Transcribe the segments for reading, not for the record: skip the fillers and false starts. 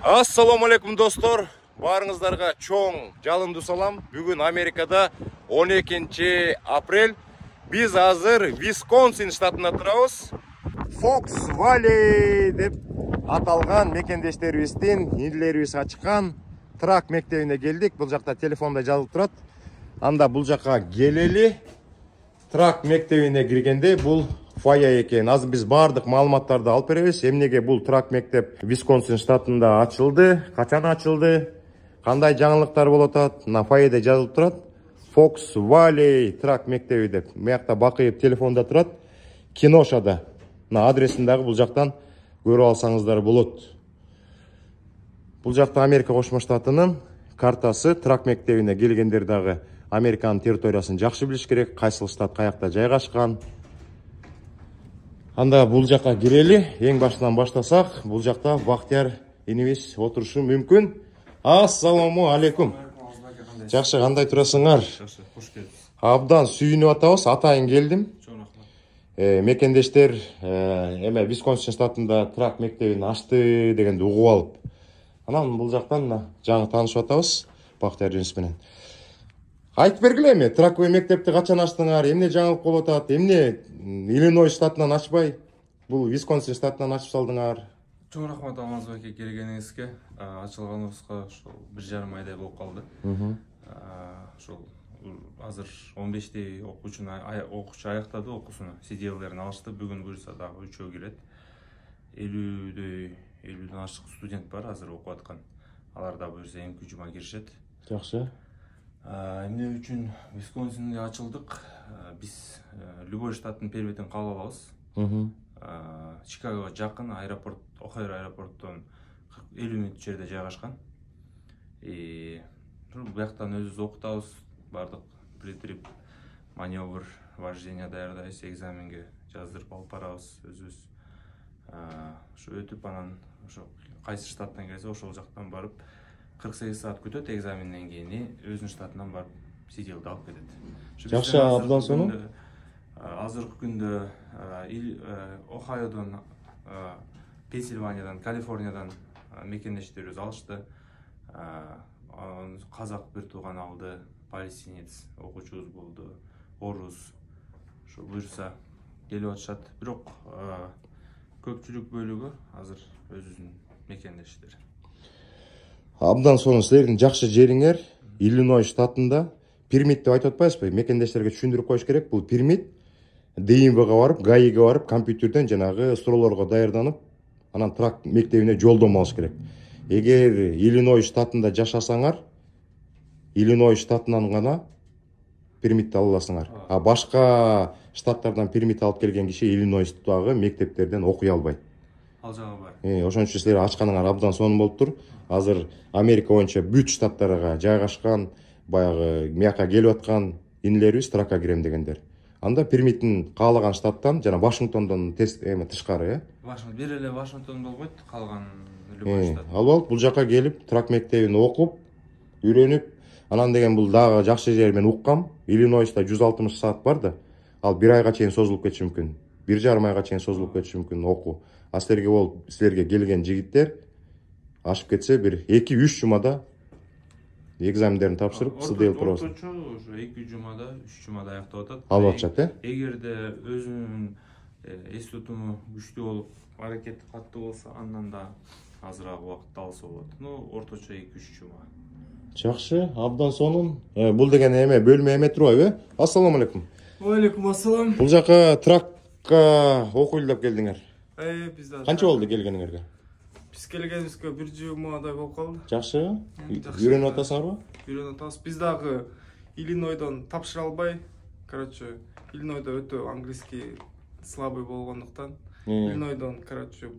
Assalamu алейкум достор. Барыңыздарга чоң жалынды салам. Бүгүн Америкада 12 апрель. Биз азыр Висконсин штатында турабыз. Фокс Валли деп аталган мекендештерибиздин индилерибиз ачкан трак мектебине келдик. Бул жакта телефонда жазылып турат. Анда бул жакка келели. Трак мектебине киргенде бул фая экен. Азыр биз бардык маалыматтарды алып беребиз. Эмнеге бул трак мектеп Висконсин штатында ачылды, качан ачылды, кандай жаңылыктар болуп атат, на фаяда жазылып турат. Fox Valley трак мектеби деп. Мыякта бакыйып телефонда турат. Киношада. На адресин дагы бул жактан көрүп алсаңыздар болот. Бул жакта Америка Кошмо Штатынын картасы. Трак мектебине келгендер дагы Американын территориясын жакшы билиш керек. Кайсыл штат каякта жайгашкан. Анда бул жакка кирели. Эң башынан баштасак, бул жакта Бактияр инибиз отурушу мүмкүн. Ассаламу алейкум. Жакшы, кандай турасыңар? Жакшы, кош келдиңиз. Абдан сүйүнүп атабыз. Атайын келдим. Чоң рахмат. Мекендештер эме Висконсин штатында трак мектебин ачты дегенди угуп алып. Анан бул жактан жаңы таанышып атабыз Бактияр инибиз менен. Айтып бергиле эми, траковый мектепти качан ачтыңар, эмне жаңылык болуп атат, эмне Иллинойс штатынан ачпай, бул Висконсин штатынан ачып салдыңар? Чоң рахмат Алмазбек аке келгениңизге. Ачылганыбызга ошол 1,5 айдай болуп калды. Ошол азыр 15 окуучу аяктады окуусуну. CDL-лерин алышты. Бүгүн буюрса дагы 3-өө келет. 50ден ашык студент бар азыр окуп аткан. Алар да буюрса эмки жума киришет. Жакшы. Эмне үчүн Висконсинде ачылдык? Биз любой штаттын пербетин кабыл алабыз. Чикагого жакын аэропорт, Охайо аэропорттон 50 мүнөт жерде жайгашкан. Бияктан өзүбүз окутабыз, бардык притрип, маневр, вождение даярдайбыз, экзаменге жаздырып алып барабыз өзүбүз. Ошо өтүп анан ошо кайсы штаттан келсе ошол жактан барып 48 саат күтөт, экзаменден кийин өзүнүн штатынан барып CDL-ди алып кетет. Жакшы, абдан сону. Азыркы күндө Охайодон, Пенсильваниядан, Калифорниядан мекендештерибиз алышты. Казак бир тууган алды, палестинец окуучубуз болду, орус. Ошо буюрса келип атышат. Бирок көпчүлүк бөлүгү азыр өзүнүн мекендештери. Абдан сону, силердин жакшы жериңер Иллинойс штатында пермит деп айтып атпайсызбы? Мекендештерге түшүндүрүп коюш керек. Бул пермит ДМВга барып, ГАИга барып, компьютерден жанагы суроолорго даярданып, анан трак мектебине жолдомо алыш керек. Эгер Иллинойс штатында жашасаңар, Иллинойс штатынан гана пермитти ала аласыңар. А башка штаттардан пермит алып келген киши Иллинойстагы мектептерден окуй албайт. Ал жагы бар. Ошон үчүн силер ачканыңар абдан сонун болуп тур. Азыр Америка боюнча бүт штаттарга жайгашкан, баягы мияка келип аткан инилерибиз тракка кирем дегендер. Анда пермитин каалаган штаттан, жана Вашингтондон тышкары, бир эле Вашингтон болбойт, калган любой штат. Алып алып, бул жака келип, трак мектебин окуп, үйрөнүп, анан деген бул дагы жакшы жер, мен уккам. Иллинойста 160 саат бар да, ал 1 айга чейин созулуп кетиши мүмкүн. 1,5 айга чейин созулуп кетиши мүмкүн окуу. А силерге келген жигиттер ашып кетсе бир 2-3 жумада экзамендерин тапшырып, CDL турабыз. Орточо ошо 2 жумада, 3 жумада аяктап атат. Алып атышат, Эгерде өзүнүн эс тутуму күчтүү болуп, аракети катуу болсо, андан да азыраак убакытта алса болот. Орточо 2-3 жума. Жакшы, абдан сонун. Бул деген эме бөлмө эме турбайбы? Ассаламу алейкум. Алейкум ассалам. Бул жака тракка окуйлу деп келдиңер. Бизде Канча болду келгениңерге? Биз келгенибизге 1 жумадай болуп калды. Жакшы. Үйрөнүп атасыңарбы? Үйрөнүп атабыз. Биз дагы Иллинойдон тапшыра албай, короче, Иллинойдо өтө английский слабый болгондуктан, Иллинойдон, короче,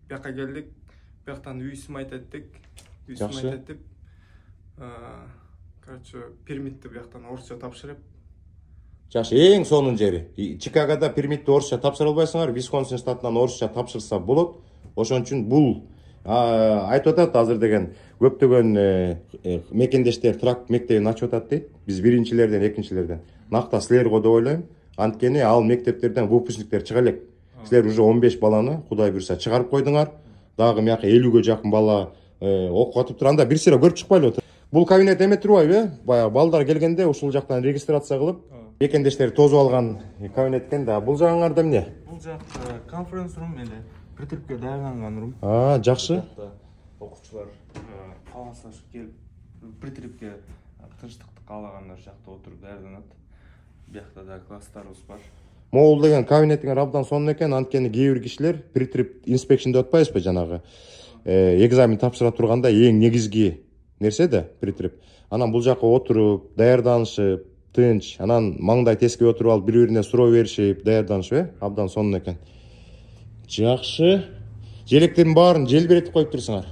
бияка келдик. Бияктан үйсүм айтеттик. Короче, пермитти бияктан орусча тапшырып. Жакшы, эң сонун жери. Чикагода пермитти орусча тапшыра албайсыңар, Висконсин штатынан орусча тапшырса болот. Ошон үчүн бул айтып атат азыр деген көптөгөн мекендештер трак мектебин ачып атат дейт. Биз биринчилерден, экинчилерден. Накта силер го деп ойлойм. Анткени ал мектептерден выпускниктер чыга элек. Силер уже 15 баланы Кудай буйрса чыгарып койдуңар. Дагы мияка 50ге жакын бала окуп атып турганда бир сыйра көрүп чыкпайлы отур. Бул кабинет эме турбайбы? Баягы балдар келгенде ушул жактан регистрация кылып, мекендештери тозуп алган кабинет экен да. Бул жагыңарда эмне? Бул жак конференц рум эле притрипке даярданган рум. Жакшы. Окуучулар кааласа келип притрипке тынчтыкты каалагандар жакта отуруп даярданат. Биякта да класстарыбыз бар. Могул деген кабинетиңер абдан сонун экен, анткени кээ бир кишилер притрип инспекшн деп атпайбызбы, жанагы экзамен тапшыра турганда эң негизги нерсе да притрип. Анан бул жакка отуруп, даярданышып, тынч, анан маңдай тескип отуруп алып, бири-бирине суроо беришип, даярданышып, абдан сонун экен. Жакшы. Желектердин баарын желбиретип коюп турсуңар.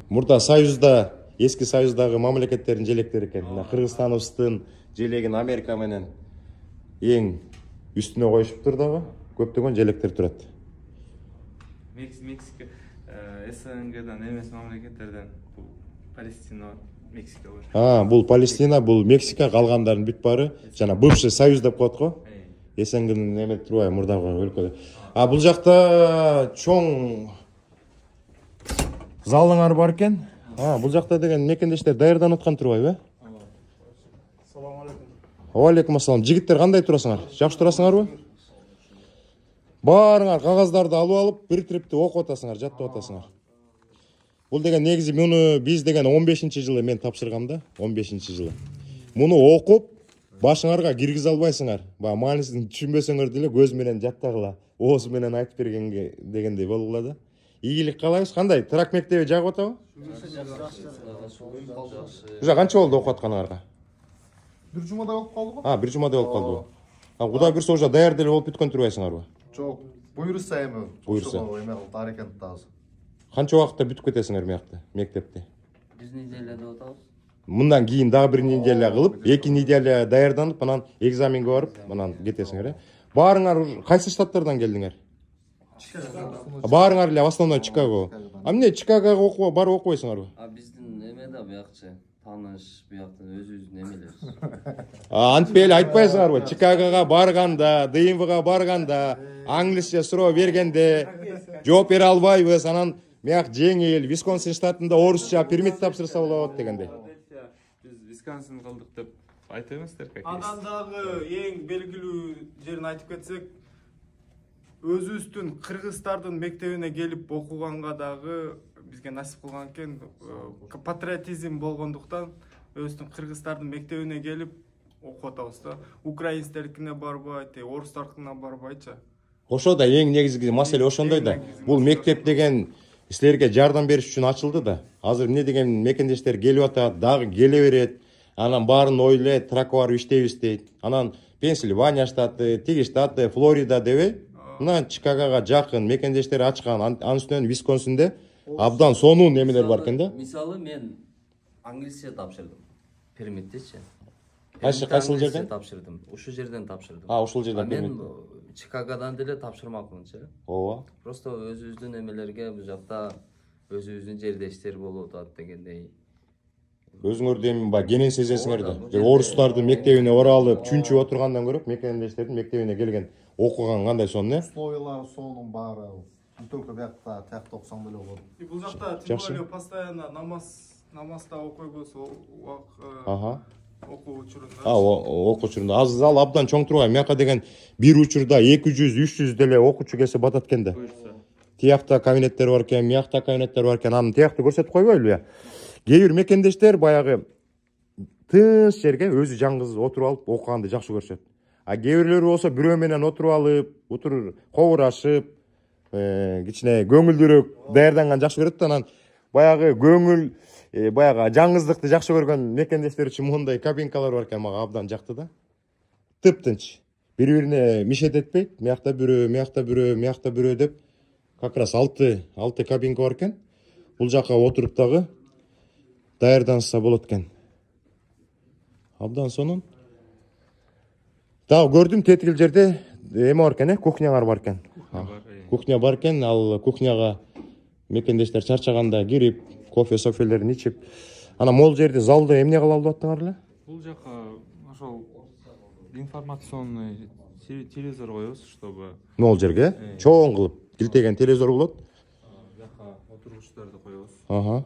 Мурда Союзда, эски Союздагы мамлекеттердин желектери экен. Мына Кыргызстаныбыздын желегин Америка менен эң үстүнө коюшуптур дагы. Көптөгөн желектер турат. Мексика, СНГдан эмес мамлекеттерден бул Палестина, Мексика бар. Бул Палестина, бул Мексика, калгандардын бүт баары жана бывший Союз деп коет го. СНГнын эме турбайбы, мурдагы өлкөдө. Бул жакта чоң залыңар бар экен. Бул жакта деген мекендештер даярданып аткан турбайбы? Салам алейкум. Алейкум ассалам. Жигиттер кандай турасыңар? Жакшы турасыңарбы? Баарыңар кагаздарды алып алып, притрипти окуп атасыңар, жаттап атасыңар. Бул деген негизи муну биз деген 15-жылы мен тапшыргам да, 15-жылы. Муну окуп, башыңарга киргизе албайсыңар. Баягы маанисин түшүнбөсөңөр деле көз менен жаттагыла, ооз менен айтып бергенге дегендей болгула да. Ийгилик каалайбыз. Кандай? Трак мектеби жагып атабы? Уже канча болду окуп атканыңарга? Бир жумадай болуп калды го. Бир жумадай болуп калдыбы? Кудай буйрса уже даяр деле болуп бүткөн турбайсыңарбы? Жок, буйруса эми. Буйруса. Эме кылып аракет тазы. Канча убакытта бүтүп кетесиңер мыякта, мектепти? Бир неделя деп атабыз. Мындан кийин дагы бир неделя кылып, 2 неделя даярданып, анан экзаменге барып, анан кетесиңер. Баарыңар кайсы штаттардан келдиңер? Баарыңар эле основной Чикаго. Эмне Чикагого окууга барып окубайсыңарбы? Биздин эме да буякчы тааныш, буяктан өзүбүздүн эмелерибиз. Антпей эле айтпайсыңарбы? Чикагого барганда, ДМВга барганда, англисче суроо бергенде жооп бере албайбыз, анан мыяк жеңил, Висконсин штатында орусча пермит тапшырса болот дегенде. Биз Висконсин кылдык деп айта эместер как. Анан дагы эң белгилүү жерин айтып кетсек, өзүбүздүн кыргыздардын мектебине келип окуганга дагы бизге насип кылган экен. Патриотизм болгондуктан өзүбүздүн кыргыздардын мектебине келип окуп атабыз да. Украинстердикине барбай, орустардыкына барбайчы. Ошо да эң негизги маселе ошондой да. Бул мектеп деген силерге жардам бериш үчүн ачылды да. Азыр эмне деген мекендештер келип атат, дагы келе берет. Анан баарын ойлойт, тракка барып иштейбиз дейт. Анан Пенсильвания штаты, тиги штаты, Флорида дебей, мына Чикагога жакын мекендештер ачкан. Анын үстүнөн Висконсинде абдан сонун эмелер бар экен да. Мисалы мен англисче тапшырдым. Пермиттичи. Кайсыл жерден тапшырдым? Ушул жерден тапшырдым. Ушул жерден пермит. Мен Чикагодан деле тапшырмакмынчы. Ооба. Просто өзүбүздүн эмелерге бул жакта өзүбүздүн жердештер болуп атат дегендей. Өзүңөрдү эми баягы кенен сезесиңер да. Орустардын мектебине оралып, чүнчүп отургандан көрөп, мекендештердин мектебине келген окуган кандай сонун, Условиялар сонун баары. Только биякта так окусаң деле болот. Бул жакта тем более постоянно намазда окуйбуз, окуу учурунда. Окуу учурунда аз зал абдан чоң турбайбы? Мияка деген бир учурда 200-300 деле окуучу келсе батат экен да. Тиякта кабинеттер бар экен, миякта кабинеттер бар экен. Анын тиякты көрсөтүп койбойлубу? Кээ бир мекендештер баягы тыныч жерге өзү жалгыз отуруп алып окуганды жакшы көрүшөт. Кээ бирлери болсо бирөө менен отуруп алып, кобурашып, кичине көңүлдүүрөөк даярданган жакшы көрөт да. Анан баягы көңүл, баягы жалгыздыкты жакшы көргөн мекендештер үчүн мондай кабинкалар бар экен, мага абдан жакты да. Тыптынч. Бири-бирине мишет этпейт, миякта бирөө, миякта бирөө, миякта бирөө деп как раз 6 кабинка бар экен. Бул жакка отуруп дагы даярданса болот экен. Абдан сонун. Дагы көрдүм тетигил жерде эме бар экен, кухняңар бар экен. Кухня бар экен, ал кухняга мекендештер чарчаганда кирип, кофе-софелерин ичип. Анан могул жерде залды эмне кылып алып аттыңар эле? Бул жака ошол информационный телевизор коебуз, чтобы Могул жерге чоң кылып килтеген телевизор болот. жака отургучтарды коебуз.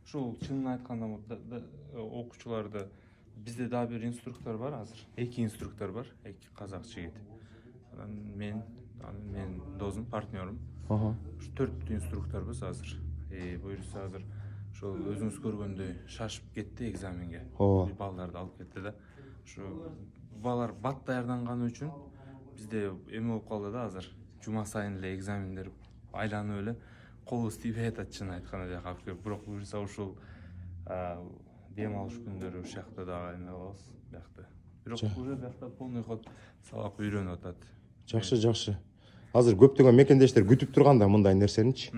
ушул чынын айтканда окуучуларды бизде дагы бир инструктор бар азыр. 2 инструктор бар, 2 казак жигит. Мен досум, партнерім. Ушу 4 инструкторбуз азыр. Буюрса азыр ошол өзүңүз көргөндөй шашып кетти экзаменге. Балдарды алып кетти да. Ушу балдар бат даярданганы үчүн бизде эме болуп калды да азыр. Жума сайын эле экзамендер айланып эле колубуз тийбей атат чын айтканда жака алып келип. Бирок буюрса ушул дем алыш күндөрү ушул жакта дагы эме кылабыз, биякта. Бирок уже биякта полный ход сабак үйрөнүп атат. Жакшы. Азыр көптөгөн мекендештер күтүп турганда мындай нерсеничи.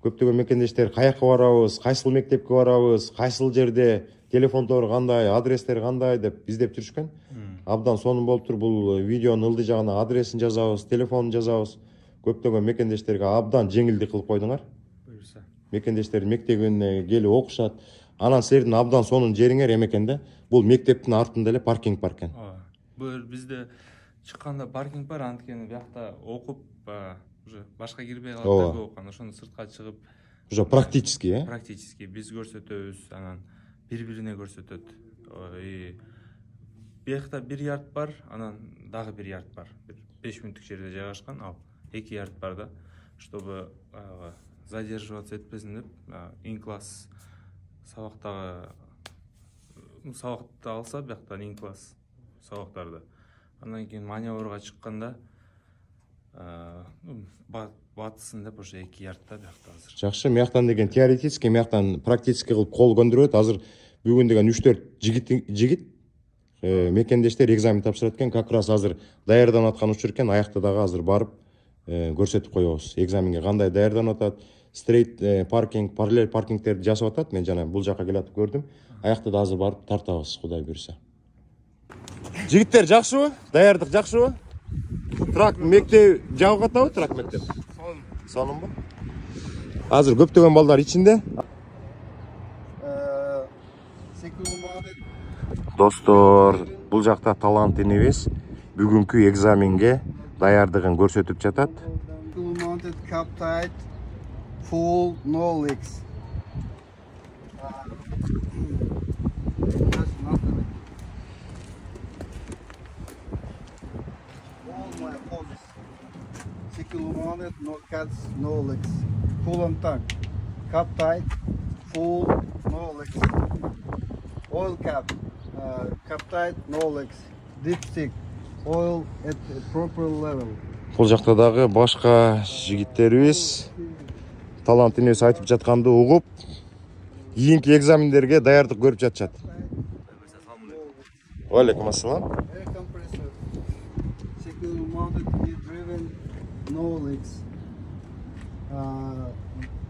Көптөгөн мекендештер каяка барабыз, кайсыл мектепке барабыз, кайсыл жерде телефондор кандай, адрестер кандай деп издеп жүрүшкөн. Абдан сонун болуп тур, бул видеонун ылдый жагына адресин жазабыз, телефонун жазабыз. Көптөгөн мекендештерге абдан жеңилдик кылып койдуңар. Буюрса. Мекендештер мектебине келип окушат. Анан силердин абдан сонун жериңер эмекенде. Бул мектептин артында эле паркинг бар экен. Бул бизде чыкканда паркинг бар, анткени биякта окуп уже башка кирбей калат да окуган. Ошону сыртка чыгып уже практически, Практически биз көрсөтөбүз, анан бири-бирине көрсөтөт. Биякта 1 ярд бар, анан дагы 1 ярд бар. 5 мүнөттүк жерде жайгашкан, ал 2 ярд бар да, чтобы задерживаться этпесин деп, ин-класс сабактагы сабакты алса, бияктан ин-класс сабактарды. Андан кийин маневрга чыкканда батсын деп ошо 2 ярдта биякта азыр. Жакшы, мияктан деген теоретически, мияктан практически кылып кол көндүрөт. Азыр бүгүн деген 3-4 жигит мекендештер экзамен тапшырат экен. Как раз азыр даярданып аткан учур экен. Аякта дагы азыр барып көрсөтүп коебуз. Экзаменге кандай даярданып атат, стрейт паркинг, параллель паркингтерди жасап атат. Мен жана бул жака келатып көрдүм. Аякта да азыр барып тартабыз, Кудай буйрса. Жигиттер жакшыбы? Даярдык жакшыбы? Трак мектеп жабып атабы, трак мектеп? Сонунбу? Азыр көптөгөн балдар ичинде. Достор, бул жакта талант энебиз бүгүнкү экзаменге даярдыгын көрсөтүп жатат. Mounted cap tight, full, no leaks. All my hoses. Cycle mounted, no cuts, no leaks. Full on tank. Cap tight, full, no leaks. Oil cap. Cap tight, no leaks. Dipstick. Oil at a proper level. Бул жакта дагы башка жигиттерибиз талант энебиз айтып жатканды угуп, кийинки экзамендерге даярдык көрүп жатышат. Алейкум ассалам. Air compressor. Cycle mounted, gear driven, no leaks.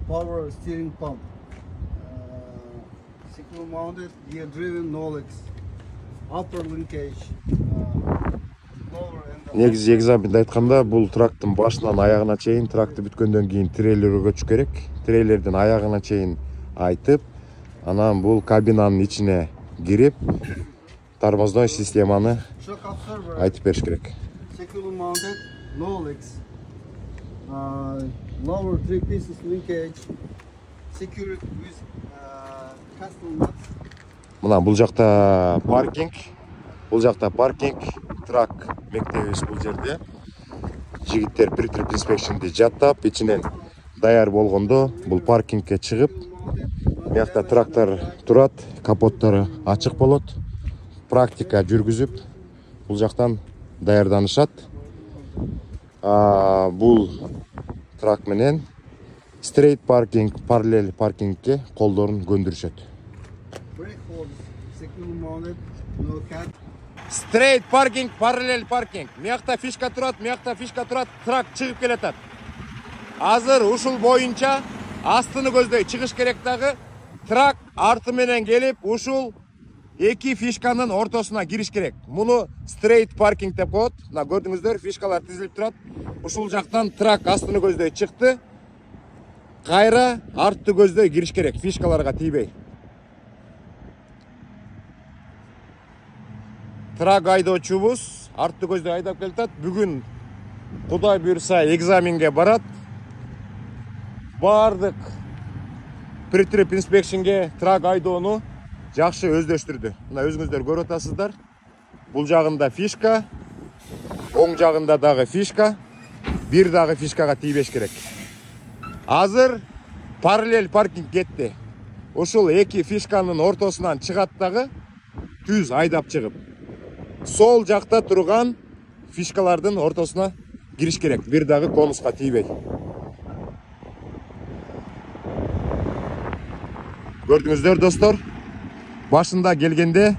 Power steering pump. Cycle mounted, gear driven, no leaks. Upper linkage. Lower and Негизи экзаменде айтканда бул трактын башынан аягына чейин, тракты бүткөндөн кийин трейлерге көчүш керек. Трейлердин аягына чейин айтып, анан бул кабинанын ичине кирип, тормозной системаны shock absorber. айтып бериш керек. Cycle mounted, no leaks. Lower 3 pieces linkage. Secured with custom nuts. Мына бул жакта паркинг. Бул жакта паркинг, трак мектебибиз бул жерде. Жигиттер pre-trip inspection'ди жаттап, ичинен даяр болгондо бул паркингке чыгып, биякта трактор турат, капоттору ачык болот. Практика жүргүзүп, бул жактан даярданышат. Бул трак менен straight паркинг, параллель паркингке колдорун көндүрүшөт. Brake hose. Cycle mounted, no cut. Straight паркинг, параллель паркинг. Миякта фишка турат, миякта фишка турат, трак чыгып келатат. Азыр ушул боюнча астыны көздөй чыгыш керек дагы. Трак арты менен келип, ушул эки фишканын ортосуна кириш керек. Муну straight паркинг деп коет. Мына көрдүңүздөр, фишкалар тизилип турат. Ушул жактан трак астыны көздөй чыкты. Кайра артты көздөй кириш керек, фишкаларга тийбей. Трак айдоочубуз артты көздөй айдап келатат. Бүгүн Кудай буйрса экзаменге барат. Бардык pre-trip inspection'ge трак айдоону жакшы өздөштүрдү. Мына өзүңүздөр көрүп атасыздар. Бул жагында фишка, оң жагында дагы фишка, бир дагы фишкага тийбеш керек. Азыр параллель паркинг кетти. Ошол эки фишканын ортосунан чыгат дагы түз айдап чыгып, сол жакта турган фишкалардын ортосуна кириш керек. Бир дагы конуска тийбей. Көрдүңүздөр достор, башында келгенде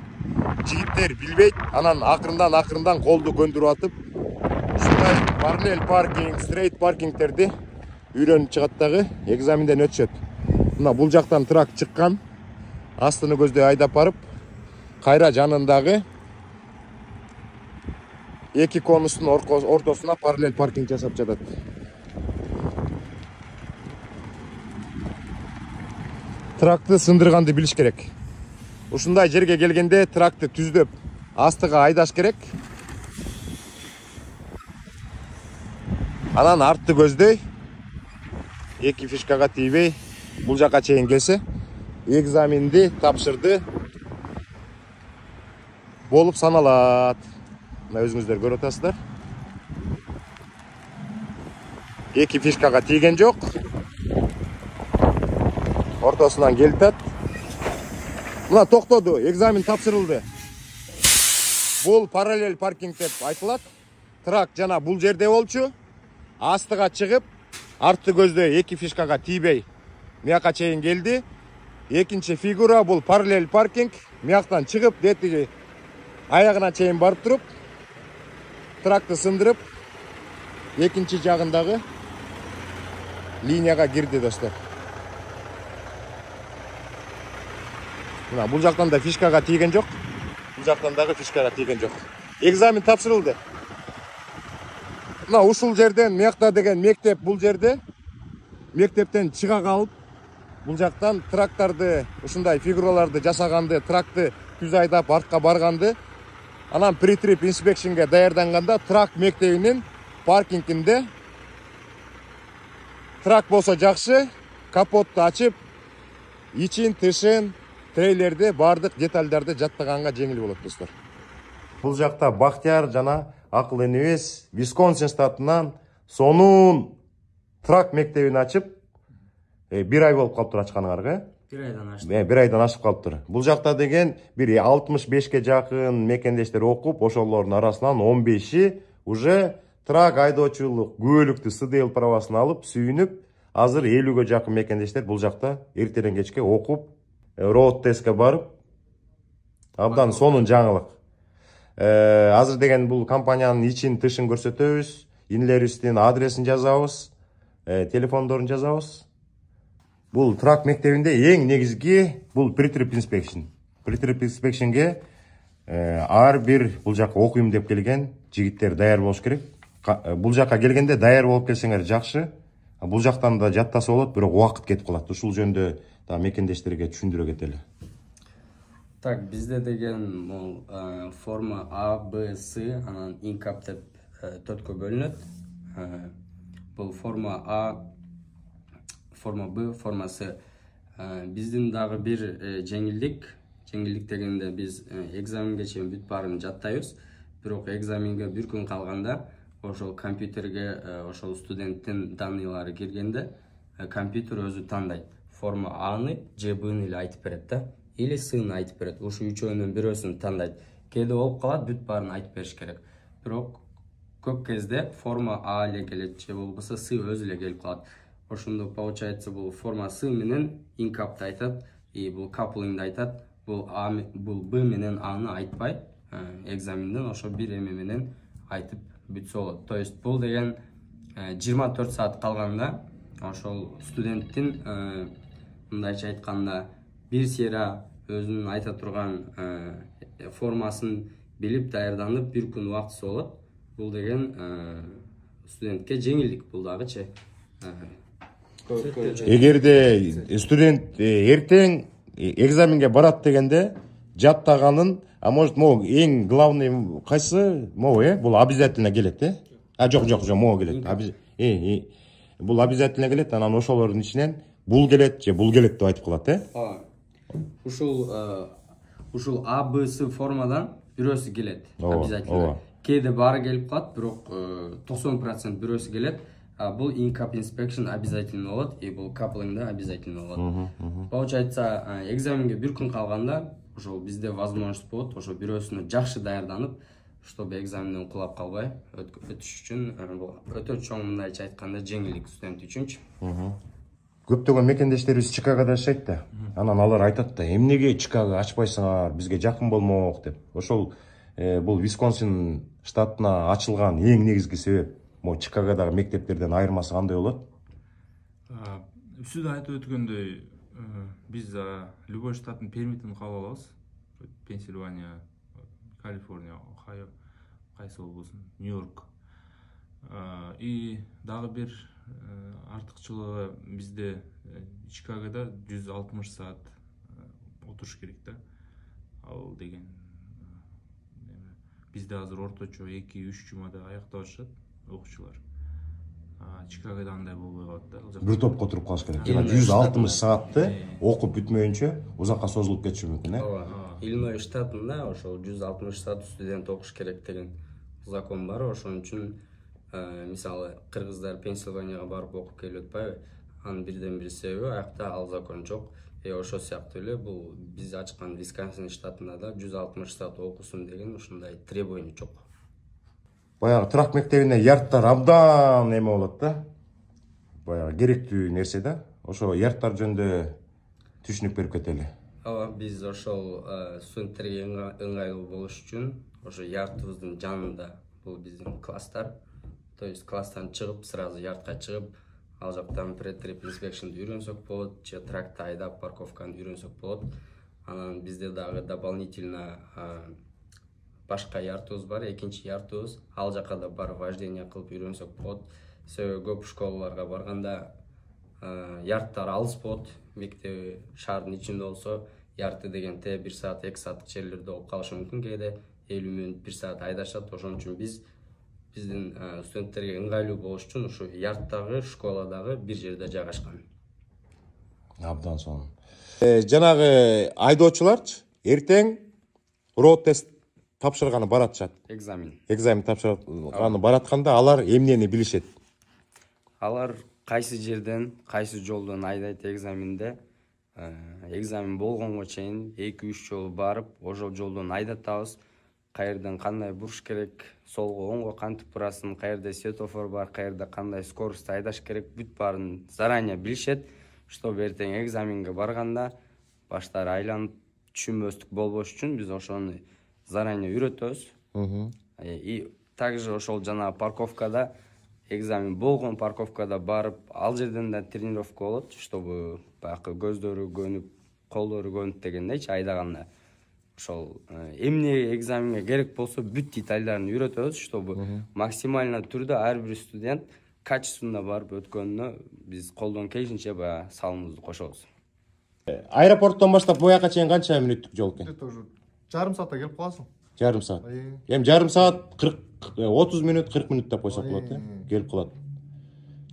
жигиттер билбейт, анан акырындан колду көндүрүп атып, ушундай параллель паркинг, стрейт паркингтерди үйрөнүп чыгат дагы экзаменден өтүшөт. Мына бул жактан трак чыккан, астыны көздөй айдап барып, кайра жанындагы эки конустун ортосуна параллель паркинг жасап жатат. Тракты сындырганды билиш керек. Ушундай жерге келгенде тракты түздөп, астыга айдаш керек. Анан артты көздөй, эки фишкага тийбей, бул жака чейин келсе, экзаменди тапшырды болуп саналат. Мына өзүңүздөр көрүп атасыздар. Эки фишкага тийген жок. Ортосунан келтат. Мына токтоду, экзамен тапшырылды. Бул параллель паркинг деп айтылат. Трак жана бул жерде болчу. Астыга чыгып, артты көздөй эки фишкага тийбей, мияка чейин келди. Экинчи фигура бул параллель паркинг. Мияктан чыгып, детиги аягына чейин барып туруп, тракты сындырып, экинчи жагындагы линияга кирди достор. Мына бул жактан да фишкага тийген жок. Бул жактан дагы фишкага тийген жок. Экзамен тапшырылды. Мына ушул жерден мякта деген мектеп бул жерде. Мектептен чыга калып, бул жактан трактарды, ушундай фигураларды жасаганды, тракты түз айдап артка барганды, анан pre-trip inspection'ге даярданганда трак мектебинин паркингинде трак болсо жакшы, капотту ачып, ичин, тышын, трейлерди, бардык детальдарды жаттаганга жеңил болот достор. Бул жакта Бактияр жана акыл энебиз Висконсин штатынан сонун трак мектебин ачып, бир ай болуп калыптыр ачканыңарга. Бир айдан ашып калыптыр. Бул жакта деген бир 65ке жакын мекендештер окуп, ошолордун арасынан 15и уже трак айдоочулук күбөлүктүү СДЛ правасын алып, сүйүнүп, азыр 50ге жакын мекендештер бул жакта эртеден кечке окуп, роуд тестке барып, абдан сонун жаңылык. Азыр деген бул компаниянын ичин тышын көрсөтөбүз, инилерибиздин адресин жазабыз, телефондорун жазабыз. Бул трак мектебинде эң негизги бул pre-trip inspection. Pre-trip inspection'ге ар бир бул жака окуйм деп келген жигиттер даяр болуш керек. Бул жака келгенде даяр болуп келсеңер жакшы. Бул жактан да жаттаса болот, бирок убакыт кетип калат. Ушул жөндө да мекендештерге түшүндүрө кетели. Так, bizde деген бул форма А, Б, С, анан инкап деп 4кө бөлүнөт. Бул форма А, форма Б, форма С. Биздин дагы бир жеңилдик дегенде биз экзаменге чейин бүт баарын жаттайбыз. Бирок экзаменге бир күн калганда ошол компьютерге ошол студенттин данныйлары киргенде компьютер өзү тандайт. Форма Аны же Бны эле айтып берет да, или Сны айтып берет. Ушу үчөөнүн бирөөсүн тандайт. Кээде болуп калат, бүт баарын айтып бериш керек. Бирок көп кезде форма А эле келет же болбосо С өзү эле келип калат. Ошондо получается бул форма С менен инкапты айтат, и бул каплингди айтат. Бул Б менен Аны айтпай, экзаменден ошо бир эме менен айтып бүтсө болот. То есть бул деген 24 саат калганда ошол студенттин мындайча айтканда бир сера өзүнүн айта турган формасын билип даярданып бир күн убактысы болот. Бул деген студентке жеңилдик, бул дагычы. Эгерде студент эртең экзаменге барат дегенде жаттаганын, а может могу эң главный кайсы могу бул обязательно келет жок могу келет. Бул обязательно келет, анан ошолордун ичинен бул келет же бул келет деп айтып калат, ушул А, Б, С формадан бирөөсү келет. Ооба, Обязательно. ооба. Кээде баары келип калат, бирок 90% бирөөсү келет. Бул in-cup inspection обязательно болот, и бул coupling да обязательно болот. Получается, экзаменге бир күн калганда ошол бизде возможность болот, ошо бирөөсүнө жакшы даярданып, чтобы экзаменден кулап калбай өтүш үчүн өтө чоң, мындайча айтканда, жеңилдик студент үчүнчү. Көптөгөн мекендештерибиз Чикагода жашайт да. Анан алар айтат да, эмнеге Чикаго ачпайсыңар, бизге жакын болмок деп. Ошол бул Висконсин штатына ачылган эң негизги себеп могу Чикагодагы мектептерден айырмасы кандай болот? Сиз айтып өткөндөй, биз любой штаттын пермитин кабыл алабыз. Пенсильвания, Калифорния, Ohio, кайсы болбосун, Нью-Йорк. И дагы бир артыкчылыгы бизде Чикагода 160 саат отуруш керек да. Ал деген бизде азыр орточо 2-3 жумада аяктап атышат окуучулар. Чикагода андай болбой калат да. Бир топко туруп калыш керек. 160 саатты окуп бүтмөйүнчө узакка созулуп кетиши мүмкүн, Иллинойс штатында ошол 160 саат студент окуш керек деген закон бар. Ошон үчүн мисалы кыргыздар Пенсильванияга барып окуп келип атпайбы? Анын бирден бир себеби аякта ал закон жок. Ошол сыяктуу эле бул биз ачкан Висконсин штатында да 160 саат окусун деген ушундай требование жок. Баягы трак мектебине ярдтар абдан эме болот да. Баягы керектүү нерсе да. Ошо ярдтар жөнүндө түшүнүк берип кетели. Биз ошол студенттерге ыңгайлуу болуш үчүн ошо ярдыбыздын жанында бул биздин класстар. То есть класстан чыгып, сразу ярдка чыгып, ал жактан pre-trip inspection'ды үйрөнсөк болот, же тракты айдап парковканы үйрөнсөк болот. Анан бизде дагы дополнительно башка ярдыбыз бар, экинчи ярдыбыз. Ал жака да барып вождение кылып үйрөнсөк болот. Себеби көп школаларга барганда ярдтар алыс болот. Мектеп шаардын ичинде болсо, ярды деген 1 саат, 2 сааттык жерлерде болуп калышы мүмкүн. Кээде 50 мүнөт, 1 саат айдашат. Ошон үчүн биздин студенттерге ыңгайлуу болуш үчүн ушу ярдтагы, школадагы бир жерде жайгашкан. Абдан сонун. Жанагы айдоочуларчы эртең роад тест тапшырганы баратышат. Экзамен тапшырганы баратканда алар эмнени билишет? Алар кайсы жерден, кайсы жолдон айдайт экзаменде. Экзамен болгонго чейин 2-3 жолу барып, ошол жолдон айдатабыз. Каерден кандай буруш керек, солго, оңго кантип бурасың, каерде светофор бар, каерде кандай скоростьта айдаш керек, бүт баарын заранее билишет, чтобы эртең экзаменге барганда баштары айланып түшүнбөстүк болбош үчүн биз ошону заранее үйрөтөбүз. И также ошол жана парковкада экзамен болгон парковкада барып, ал жерден да тренировка болот, чтобы баягы көздөрү көнүп, колдору көнүп дегендейчи айдаганда. Ошол эмне экзаменге керек болсо бүт детальдарын үйрөтөбүз, чтобы максимально түрдө ар бир студент качественно барып өткөнүнө биз колдон келишинче баягы салымыбызды кошобуз. Аэропорттон баштап буяка чейин канча мүнөттүк жол экен? Это уже жарым саатта келип каласың. Жарым саат. Эми жарым саат 30 мүнөт, 40 мүнөт деп койсок болот, келип калат.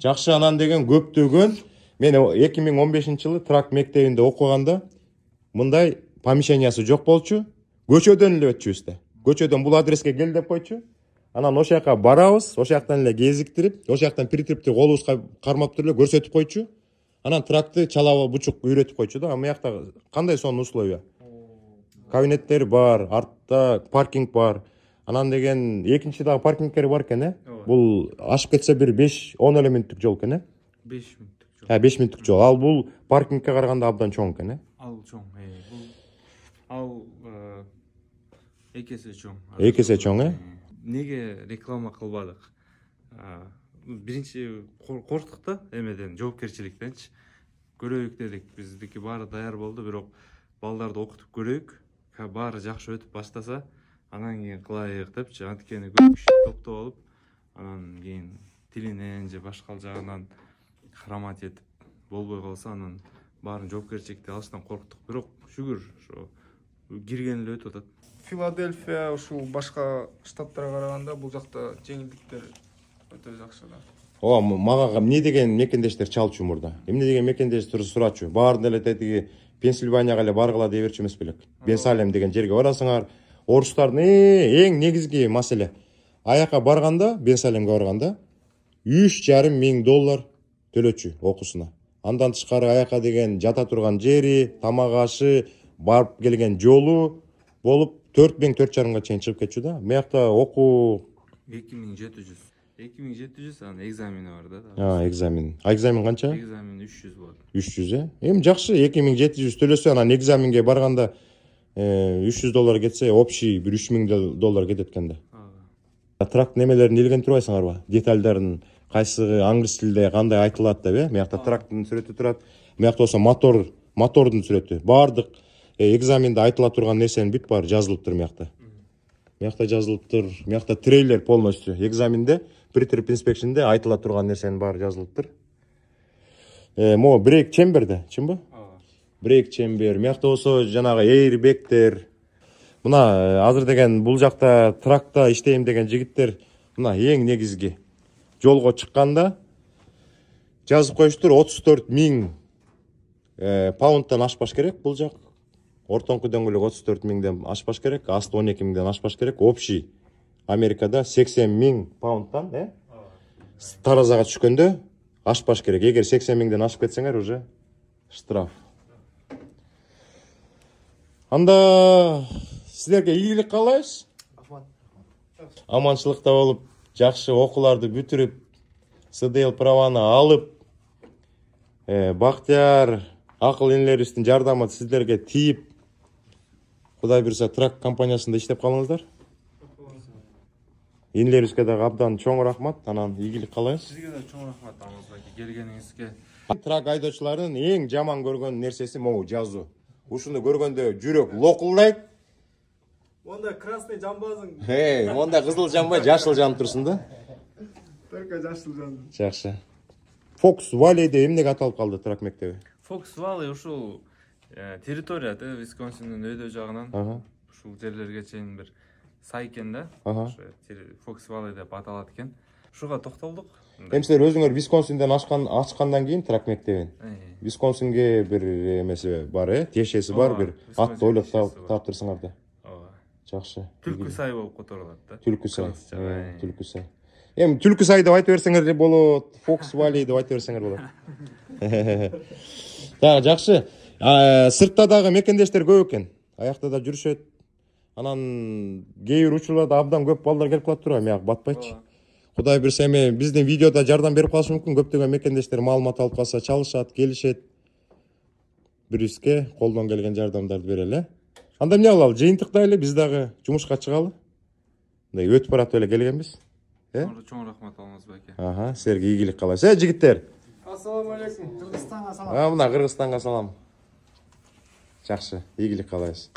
Жакшы, анан деген көптөгөн мен 2015-жылы трак мектебинде окуганда мындай помещениясы жок болчу. Көчөдөн эле өтчүбүз да. Көчөдөн бул адреске кел деп койчу. Анан ошол жака барабыз, ошол жактан эле кезиктирип, ошол жактан притрипти колубузга кармап туруп эле көрсөтүп койчу. Анан тракты чалаба бучук үйрөтүп койчу да. Ама жакта кандай сонун условия? Кабинеттер бар, артта паркинг бар. Анан деген экинчи дагы паркингтер бар экен, Бул ашып кетсе бир 5-10 эле мүнөттүк жол экен, 5 мүнөттүк жол. 5 мүнөттүк жол. Ал бул паркингке караганда абдан чоң экен, Ал чоң. Ал экесе чоң. Экесе чоң, Неге реклама кылбадык? Биринчи корктук да эмеден, жоопкерчиликтенчи. Көрөйүк дедик, биздики баары даяр болду, бирок балдарды окутуп көрөйүк. Баары жакшы өтүп баштаса, анан кийин кылайык депчи. Анткени көп киши топтоп алып, анан кийин тилинен же башка жагынан харамат этип болбой калса, анан баарын жоопкерчиликти алыштан корктук. Бирок шүгүр ошо кирген эле өтүп атат. Филадельфия ушул башка штаттарга караганда бул жакта жеңилдиктер өтө жакшы да. О, мага эмне деген мекендештер чалчу мурда. Эмне деген мекендештер сурачу. Баарын эле тетиги Пенсильванияга эле баргыла дей берчү эмес белек. Бенсалем деген жерге барасыңар. Орустардын эң негизги маселе. Аяка барганда, Бенсалемге барганда $3,500 төлөчү окуусуна. Андан тышкары аяка деген жата турган жери, тамак ашы, барып келген жолу болуп 4,000-4,500 чейин чыгып кетчү да. Мыякта окуу 2700. 2700 анан экзамени бар да. Экзамен. Экзамен канча? Экзамен 300 болот. 300 Эми жакшы, 2700 төлөсө анан экзаменге барганда $300 кетсе, общий бир $3,000 кетет экен да. Тракт немелерин илген турбайсыңарбы? Детальдарын кайсы англис тилде кандай айтылат деп, мыякта тракттын сүрөтү турат. Мыякта болсо мотордун сүрөтү. Бардык экзаменде айтыла турган нерсенин бүт баары жазылыптыр мыякта. Мыякта жазылыптыр. Мыякта трейлер полностью. Экзаменде Pre-trip inspection'де айтыла турган нерсенин баары жазылыптыр. Мо брейк чемберде, чынбы? Брейк чембер. Мыякта болсо жанагы airbag'тер. Мына азыр деген бул жакта тракта иштейм деген жигиттер мына эң негизги жолго чыкканда жазып коюштур 34,000 паундтан ашпаш керек бул жак. Ортоңку дөңгөлөк 34,000ден ашпаш керек, асты 12,000ден ашпаш керек. Общий Америкада 80,000 паундтан, таразага түшкөндө ашпаш керек. Эгер 80,000ден ашып кетсеңер уже штраф. Анда силерге ийгилик каалайбыз. Аманчылыкта болуп, жакшы окууларды бүтүрүп, СДЛ праваны алып, Бактияр акыл энелерибиздин жардамы сиздерге тийип, Кудай буйруса трак компаниясында иштеп калыңыздар. Энелерибизге дагы абдан чоң рахмат, анан ийгилик каалайбыз. Сизге да чоң рахмат Алмазбек келгениңизге. Трак айдоочулардын эң жаман көргөн нерсеси могу жазуу. Ушуну көргөндө жүрөк локулдайт. Онда красный жамбазың. Онда кызыл жанбай жашыл жанып турсун да. Только жашыл жанды. Жакшы. Фокс Валлейде эмнеге аталып калды трак мектеби? Фокс Валлей ушул территория Висконсиндин өйдө жагынан ушул жерлерге чейин бир сай экен да. Фокс Валлей деп аталат экен. Ушуга токтолдук. Эми силер өзүңөр Висконсинден ачкандан кийин трак мектебин. Висконсинге бир эмеси бар, тиешеси бар, бир атты ойлоп таптырсыңар да. Жакшы. Түлкү сай болуп которулат да. Түлкү сай. Түлкү сай. Эми түлкү сай деп айтып берсеңер болот, Фокс Валлей деп айтып берсеңер болот. Так, жакшы. Сыртта дагы мекендештер көп экен. Аякта да жүрүшөт. Анан кээ бир учурларда абдан көп балдар келип калат турбайбы, мияк батпайчы. Кудай буйруса эми биздин видеода жардам берип калышы мүмкүн. Көптөгөн мекендештер маалымат алып калса, чалышат, келишет. Бирибизге колдон келген жардамдарды берели. Анда эмне кылалы? Жыйынтыктайлы, биз дагы жумушка чыгалы. Мындай өтүп баратып эле келгенбиз. Чоң рахмат Алмазбек. Силерге ийгилик каалайбыз. Жигиттер. Ассаламу алейкум. Кыргызстанга салам. Мына Кыргызстанга салам. Жакшы, ийгилик каалайбыз.